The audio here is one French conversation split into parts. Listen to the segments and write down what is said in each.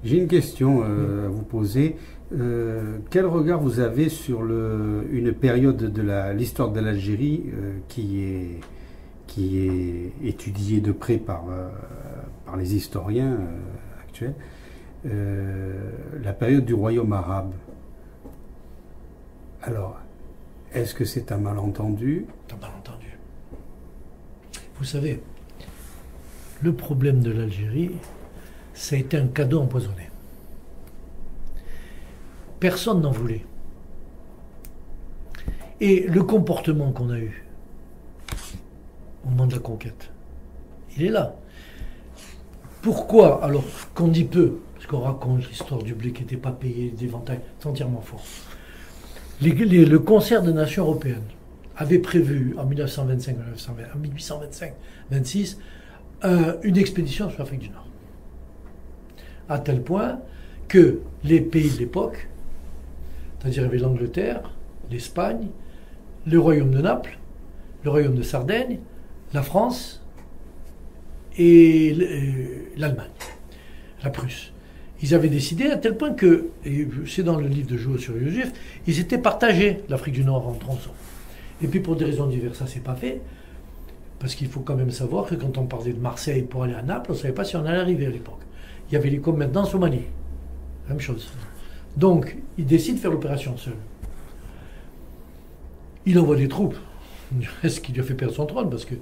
J'ai une question à vous poser. Quel regard vous avez sur une période de l'histoire de l'Algérie qui est étudiée de près par les historiens actuels, la période du royaume arabe? Alors, est-ce que c'est un malentendu? Un malentendu. Vous savez, le problème de l'Algérie, ça a été un cadeau empoisonné. Personne n'en voulait. Et le comportement qu'on a eu au moment de la conquête, il est là. Pourquoi, alors qu'on dit peu, parce qu'on raconte l'histoire du blé qui n'était pas payé, des éventails, c'est entièrement faux. Le concert des nations européennes avait prévu en 1825-26 une expédition sur l'Afrique du Nord. À tel point que les pays de l'époque, c'est-à-dire il y avait l'Angleterre, l'Espagne, le royaume de Naples, le royaume de Sardaigne, la France et l'Allemagne, la Prusse. Ils avaient décidé à tel point que, et c'est dans le livre de Jouot sur les Juifs, ils étaient partagés, l'Afrique du Nord, en tronçons. Et puis pour des raisons diverses, ça ne s'est pas fait. Parce qu'il faut quand même savoir que quand on parlait de Marseille pour aller à Naples, on ne savait pas si on allait arriver à l'époque. Il y avait les comme maintenant en Somalie. Même chose. Donc, il décide de faire l'opération seul. Il envoie des troupes. Est-ce qu'il lui a fait perdre son trône? Parce qu'il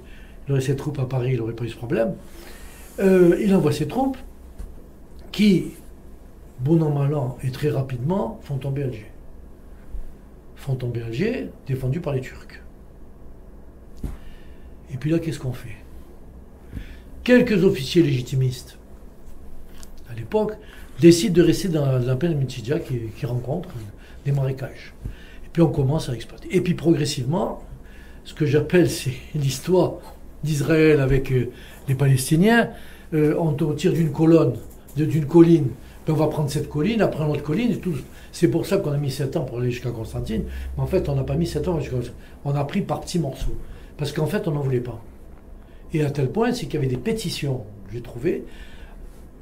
aurait ses troupes à Paris, il n'aurait pas eu ce problème. Il envoie ses troupes qui, bon an, mal an, et très rapidement, font tomber Alger. Font tomber Alger, défendu par les Turcs. Et puis là, qu'est-ce qu'on fait? Quelques officiers légitimistes, à l'époque, décident de rester dans la plaine de Mitidja qui rencontre des marécages. Et puis on commence à exploiter. Et puis progressivement, ce que j'appelle, c'est l'histoire d'Israël avec les Palestiniens. On tire d'une colonne, d'une colline, puis on va prendre cette colline, après l'autre colline, et tout. C'est pour ça qu'on a mis 7 ans pour aller jusqu'à Constantine. Mais en fait, on n'a pas mis 7 ans jusqu'à Constantine. On a pris par petits morceaux. Parce qu'en fait, on n'en voulait pas. Et à tel point, c'est qu'il y avait des pétitions, j'ai trouvé,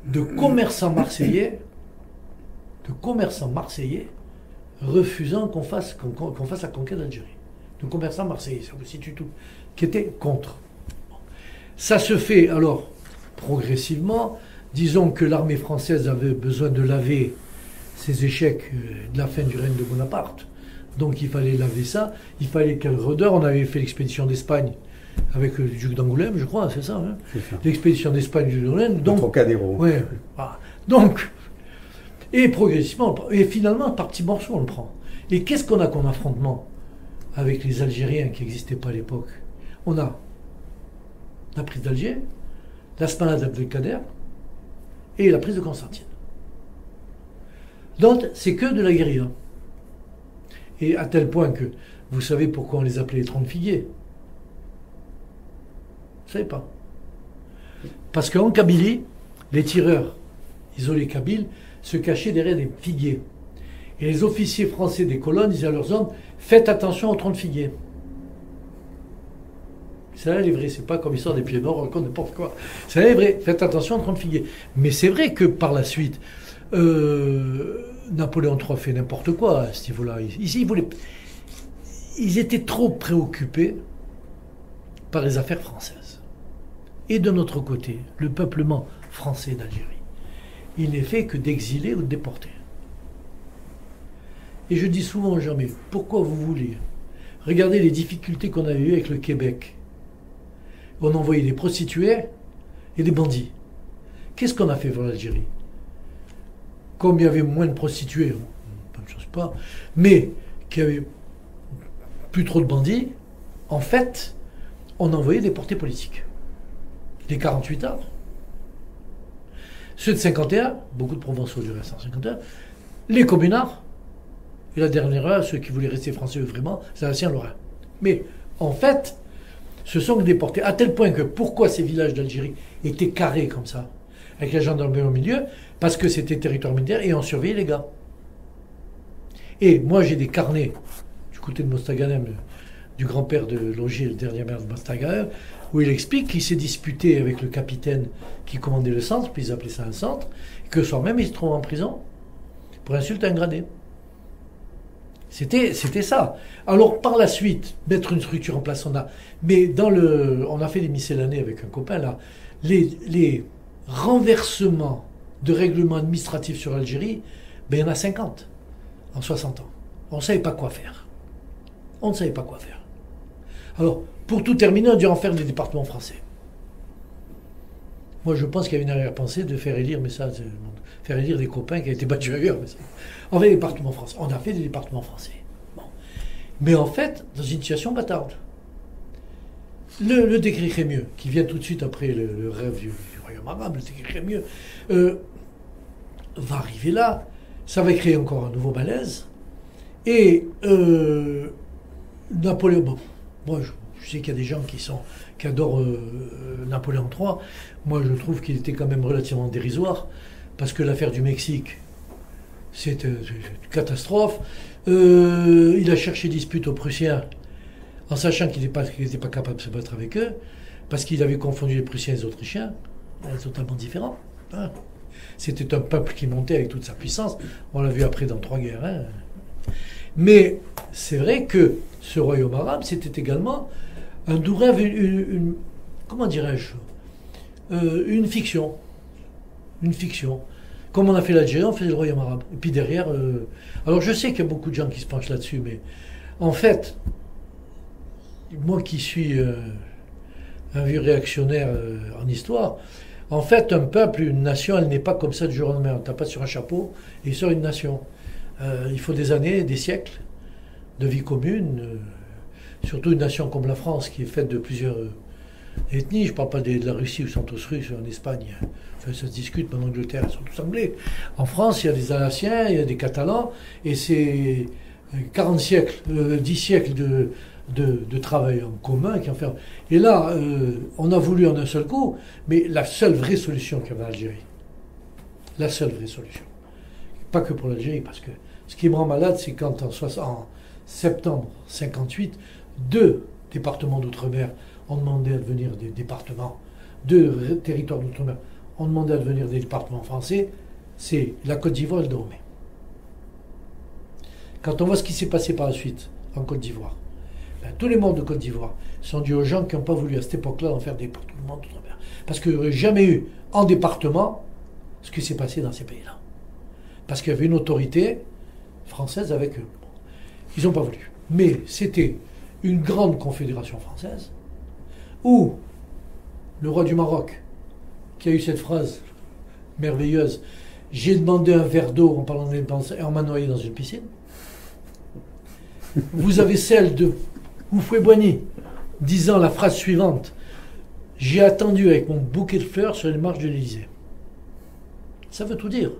de commerçants marseillais refusant qu'on fasse la conquête d'Algérie. De commerçants marseillais, ça vous situe tout, qui étaient contre. Ça se fait alors progressivement. Disons que l'armée française avait besoin de laver ses échecs de la fin du règne de Bonaparte. Donc il fallait laver ça, il fallait qu'elle redore. On avait fait l'expédition d'Espagne avec le duc d'Angoulême, je crois, c'est ça, hein, l'expédition d'Espagne du duc d'Angoulême. Donc, Trocadéro. Ouais, voilà. Donc, et progressivement, et finalement, par petits morceaux, on le prend. Et qu'est-ce qu'on a comme affrontement avec les Algériens qui n'existaient pas à l'époque? On a la prise d'Alger, la Spalade d'Abdelkader et la prise de Constantine. Donc, c'est que de la guérilla. Et à tel point que, vous savez pourquoi on les appelait les 30 figuiers? Vous ne savez pas. Parce qu'en Kabylie, les tireurs isolés kabyles se cachaient derrière des figuiers. Et les officiers français des colonnes disaient à leurs hommes, faites attention aux 30 figuiers. C'est là les vrais, c'est pas comme l'histoire des pieds noirs, raconte n'importe quoi. C'est là les vrais, faites attention aux 30 figuiers. Mais c'est vrai que par la suite, Napoléon III fait n'importe quoi à ce niveau-là. Ils étaient trop préoccupés par les affaires françaises. Et de notre côté, le peuplement français d'Algérie, il n'est fait que d'exiler ou de déporter. Et je dis souvent aux gens, mais pourquoi vous voulez? Regardez les difficultés qu'on a eues avec le Québec. On envoyait des prostituées et des bandits. Qu'est-ce qu'on a fait pour l'Algérie? Comme il y avait moins de prostituées, je ne sais pas, mais qu'il y avait plus trop de bandits, en fait, on envoyait des portées politiques. Les 48 heures. Ceux de 51, beaucoup de Provençaux du reste en 51, les communards, et la dernière heure, ceux qui voulaient rester français vraiment, c'est l'ancien Lorrain. Mais en fait, ce sont déportés, à tel point que pourquoi ces villages d'Algérie étaient carrés comme ça, avec la gendarmerie au milieu? Parce que c'était territoire militaire et on surveillait les gars. Et moi j'ai des carnets du côté de Mostaganem, du grand-père de Logier, le dernier maire de Bastaga, où il explique qu'il s'est disputé avec le capitaine qui commandait le centre, puis ils appelaient ça un centre, et que le soir même il se trouve en prison pour insulte à un gradé. C'était ça. Alors par la suite, mettre une structure en place, mais on a fait des miscellanées avec un copain là, les renversements de règlements administratifs sur l'Algérie, il y en a 50 en 60 ans. On ne savait pas quoi faire. On ne savait pas quoi faire. Alors, pour tout terminer, on a dû en faire des départements français. Moi, je pense qu'il y avait une arrière-pensée de faire élire, faire élire des copains qui ont été battus ailleurs. On fait des départements français. On a fait des départements français. Bon. Mais en fait, dans une situation bâtarde. Le décret Crémieux, qui vient tout de suite après le rêve du royaume arabe, le décret Crémieux, va arriver là. Ça va créer encore un nouveau malaise. Et Napoléon, bon, moi je sais qu'il y a des gens qui adorent Napoléon III. Moi je trouve qu'il était quand même relativement dérisoire, parce que l'affaire du Mexique, c'est une catastrophe. Il a cherché dispute aux Prussiens, en sachant qu'il n'était pas capable de se battre avec eux, parce qu'il avait confondu les Prussiens et les Autrichiens, totalement différents. Hein. C'était un peuple qui montait avec toute sa puissance. On l'a vu après dans 3 guerres. Hein. Mais c'est vrai que ce royaume arabe, c'était également un doux rêve, comment dirais-je, une fiction. Une fiction. Comme on a fait l'Algérie, on faisait le royaume arabe. Et puis derrière... alors je sais qu'il y a beaucoup de gens qui se penchent là-dessus, mais en fait, moi qui suis un vieux réactionnaire en histoire... En fait, un peuple, une nation, elle n'est pas comme ça du jour au lendemain. On ne tape pas sur un chapeau et il sort une nation. Il faut des années, des siècles de vie commune. Surtout une nation comme la France, qui est faite de plusieurs ethnies. Je ne parle pas de la Russie, où ils sont tous russes, en Espagne. Enfin, ça se discute, mais en Angleterre, ils sont tous anglais. En France, il y a des Alsaciens, il y a des Catalans, et c'est 40 siècles, 10 siècles de travail en commun qui en fait. Et là, on a voulu en un seul coup, mais la seule vraie solution qu'il y avait en Algérie, la seule vraie solution, pas que pour l'Algérie, parce que ce qui me rend malade, c'est quand en septembre 58, 2 départements d'outre-mer ont demandé à devenir des départements, 2 territoires d'outre-mer ont demandé à devenir des départements français, c'est la Côte d'Ivoire et le Dahomey. Quand on voit ce qui s'est passé par la suite en Côte d'Ivoire, tous les morts de Côte d'Ivoire sont dus aux gens qui n'ont pas voulu à cette époque-là en faire des départements d'outre-mer. Parce qu'il n'y aurait jamais eu en département ce qui s'est passé dans ces pays-là. Parce qu'il y avait une autorité française avec eux. Ils n'ont pas voulu. Mais c'était une grande confédération française où le roi du Maroc, qui a eu cette phrase merveilleuse, « J'ai demandé un verre d'eau en parlant d'indépendance et on m'a noyé dans une piscine ». Vous avez celle de Houphouët-Boigny disant la phrase suivante: « J'ai attendu avec mon bouquet de fleurs sur les marches de l'Élysée ». Ça veut tout dire.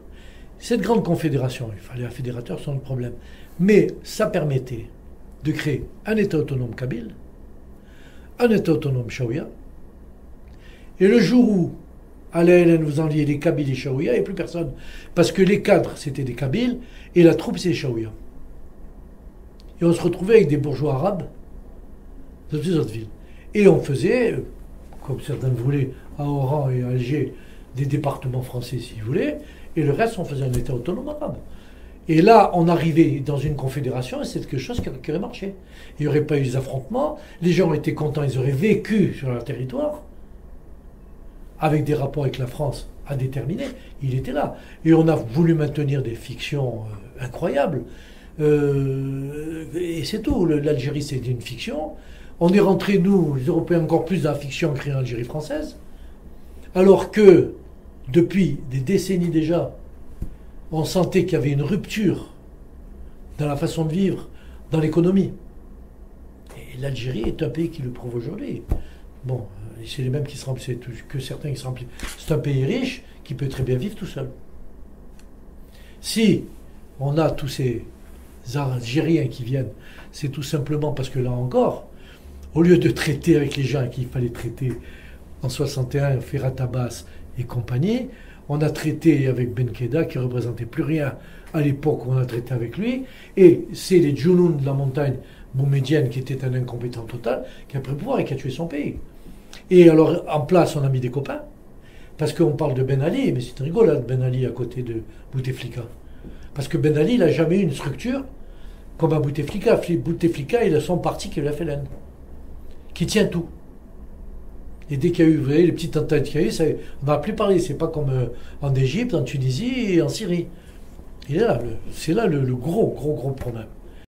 Cette grande confédération, il fallait un fédérateur sans le problème, mais ça permettait de créer un État autonome kabyle, un État autonome chaouia, et le jour où à la LN vous enliez les Kabyles et chaouia, il n'y avait plus personne, parce que les cadres c'était des Kabyles et la troupe c'est des chaouia. Et on se retrouvait avec des bourgeois arabes de toutes autres villes. Et on faisait, comme certains le voulaient, à Oran et à Alger, des départements français s'ils voulaient, et le reste on faisait un État autonome arabe. Et là, on arrivait dans une confédération et c'est quelque chose qui aurait marché. Il n'y aurait pas eu des affrontements, les gens étaient contents, ils auraient vécu sur leur territoire, avec des rapports avec la France à déterminer. Il était là. Et on a voulu maintenir des fictions incroyables. Et c'est tout. L'Algérie, c'était une fiction. On est rentrés, nous, les Européens, encore plus dans la fiction en créant l'Algérie française. Alors que, depuis des décennies déjà, on sentait qu'il y avait une rupture dans la façon de vivre, dans l'économie. Et l'Algérie est un pays qui le prouve aujourd'hui. Bon, c'est les mêmes qui se remplissent, que certains qui se remplissent. C'est un pays riche qui peut très bien vivre tout seul. Si on a tous ces Algériens qui viennent, c'est tout simplement parce que là encore, au lieu de traiter avec les gens qu'il fallait traiter en 61, Ferhat Abbas et compagnie, on a traité avec Ben Kheda qui ne représentait plus rien à l'époque où on a traité avec lui, et c'est les Djounoun de la montagne Boumedienne, qui était un incompétent total, qui a pris le pouvoir et qui a tué son pays. Et alors, en place, on a mis des copains, parce qu'on parle de Ben Ali, mais c'est une rigolade, Ben Ali, à côté de Bouteflika. Parce que Ben Ali, il n'a jamais eu une structure comme à Bouteflika. Bouteflika, il a son parti qui est la FLN, qui tient tout. Et dès qu'il y a eu, vous voyez, les petites tentatives qu'il y a eu, ça, on n'a plus parlé. C'est pas comme en Égypte, en Tunisie et en Syrie. Et là, c'est là le gros problème.